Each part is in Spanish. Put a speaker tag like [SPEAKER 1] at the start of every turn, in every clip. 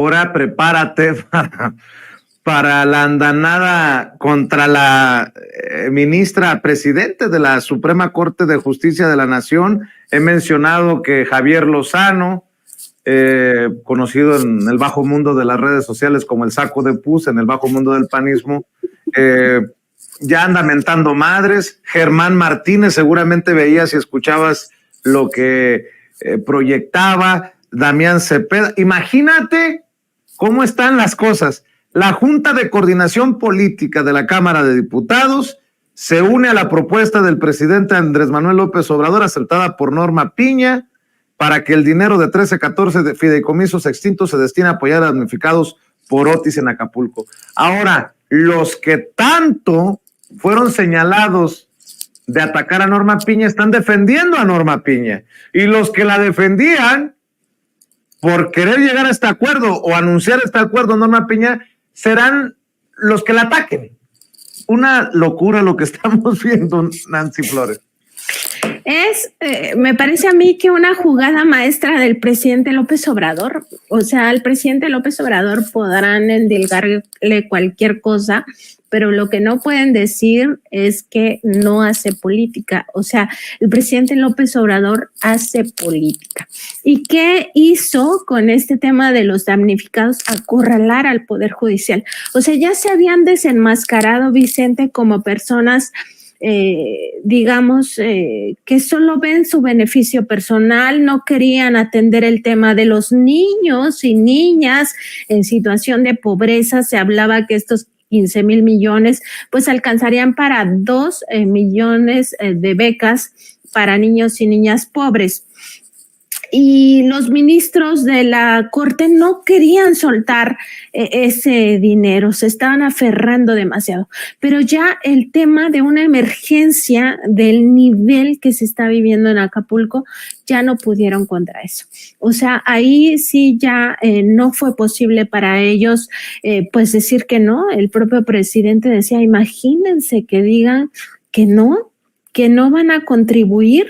[SPEAKER 1] Ahora prepárate para la andanada contra la ministra presidente de la Suprema Corte de Justicia de la Nación. He mencionado que Javier Lozano, conocido en el bajo mundo de las redes sociales como el saco de pus, en el bajo mundo del panismo, ya anda mentando madres. Germán Martínez, seguramente veías y escuchabas lo que proyectaba. Damián Cepeda, imagínate cómo están las cosas. La Junta de Coordinación Política de la Cámara de Diputados se une a la propuesta del presidente Andrés Manuel López Obrador, aceptada por Norma Piña, para que el dinero de 13-14 de fideicomisos extintos se destine a apoyar a damnificados por Otis en Acapulco. Ahora, los que tanto fueron señalados de atacar a Norma Piña están defendiendo a Norma Piña, y los que la defendían por querer llegar a este acuerdo o anunciar este acuerdo, Norma Piña, serán los que la ataquen. Una locura lo que estamos viendo, Nancy Flores.
[SPEAKER 2] Me parece a mí que una jugada maestra del presidente López Obrador. O sea, al presidente López Obrador podrán endilgarle cualquier cosa, pero lo que no pueden decir es que no hace política. O sea, el presidente López Obrador hace política. ¿Y qué hizo con este tema de los damnificados? Acorralar al Poder Judicial. O sea, ya se habían desenmascarado, Vicente, como personas que solo ven su beneficio personal, no querían atender el tema de los niños y niñas en situación de pobreza. Se hablaba que estos 15,000 millones pues alcanzarían para 2 millones de becas para niños y niñas pobres. Y los ministros de la Corte no querían soltar ese dinero, se estaban aferrando demasiado. Pero ya el tema de una emergencia del nivel que se está viviendo en Acapulco, ya no pudieron contra eso. O sea, ahí sí ya no fue posible para ellos pues decir que no. El propio presidente decía, imagínense que digan que no van a contribuir.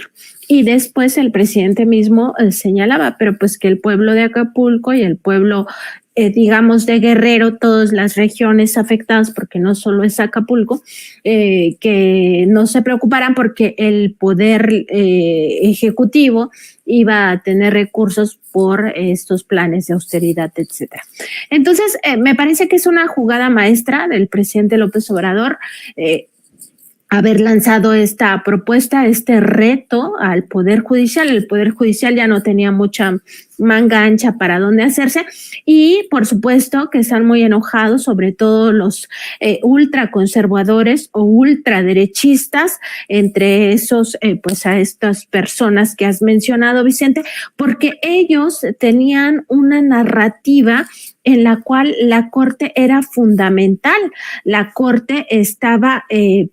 [SPEAKER 2] Y después el presidente mismo señalaba, pero pues que el pueblo de Acapulco y el pueblo, de Guerrero, todas las regiones afectadas, porque no solo es Acapulco, que no se preocuparan porque el poder ejecutivo iba a tener recursos por estos planes de austeridad, etcétera. Entonces, me parece que es una jugada maestra del presidente López Obrador, haber lanzado esta propuesta, este reto al Poder Judicial. El Poder Judicial ya no tenía mucha manga ancha para dónde hacerse, y por supuesto que están muy enojados, sobre todo los ultraconservadores o ultraderechistas, entre esos pues a estas personas que has mencionado, Vicente, porque ellos tenían una narrativa en la cual la Corte era fundamental. La Corte estaba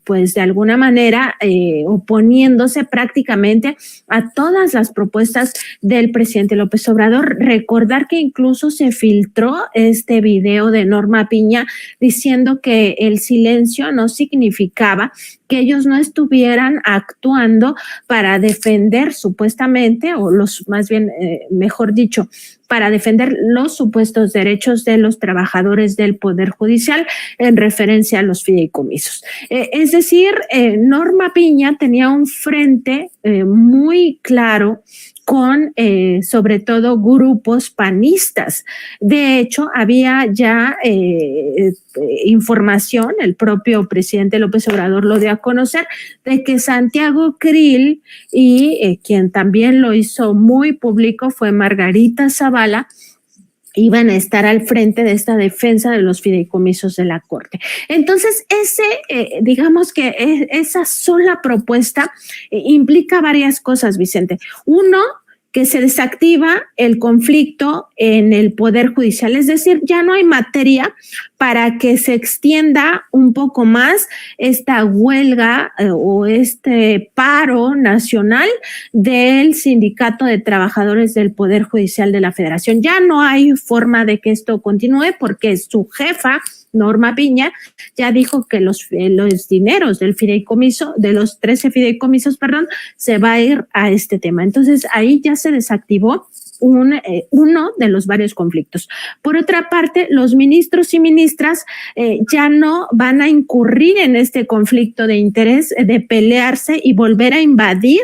[SPEAKER 2] pues de alguna manera oponiéndose prácticamente a todas las propuestas del presidente López Obrador. Recordar que incluso se filtró este video de Norma Piña diciendo que el silencio no significaba que ellos no estuvieran actuando para defender supuestamente, o mejor dicho, para defender los supuestos derechos de los trabajadores del Poder Judicial en referencia a los fideicomisos. Es decir, Norma Piña tenía un frente muy claro con sobre todo grupos panistas. De hecho, había ya información, el propio presidente López Obrador lo dio a conocer, de que Santiago Krill y quien también lo hizo muy público fue Margarita Zavala, iban a estar al frente de esta defensa de los fideicomisos de la Corte. Entonces, esa sola propuesta implica varias cosas, Vicente. Uno, que se desactiva el conflicto en el Poder Judicial, es decir, ya no hay materia para que se extienda un poco más esta huelga o este paro nacional del Sindicato de Trabajadores del Poder Judicial de la Federación. Ya no hay forma de que esto continúe porque su jefa, Norma Piña, ya dijo que los dineros del fideicomiso, de los 13 fideicomisos, se va a ir a este tema. Entonces ahí ya se desactivó uno de los varios conflictos. Por otra parte, los ministros y ministras ya no van a incurrir en este conflicto de interés de pelearse y volver a invadir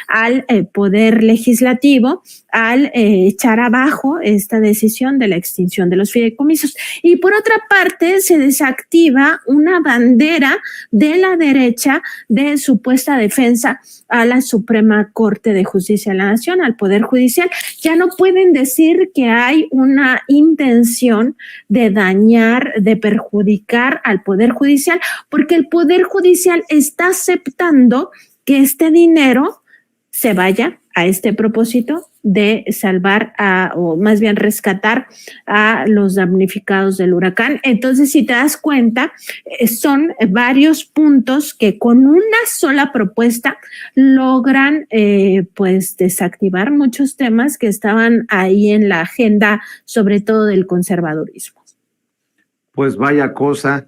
[SPEAKER 2] al poder legislativo al echar abajo esta decisión de la extinción de los fideicomisos. Y por otra parte, se desactiva una bandera de la derecha de supuesta defensa a la Suprema Corte de Justicia de la Nación, al Poder Judicial. Ya no pueden decir que hay una intención de dañar, de perjudicar al Poder Judicial, porque el Poder Judicial está aceptando que este dinero se vaya a este propósito de salvar o más bien rescatar a los damnificados del huracán. Entonces, si te das cuenta, son varios puntos que con una sola propuesta logran pues desactivar muchos temas que estaban ahí en la agenda, sobre todo del conservadurismo.
[SPEAKER 1] Pues vaya cosa.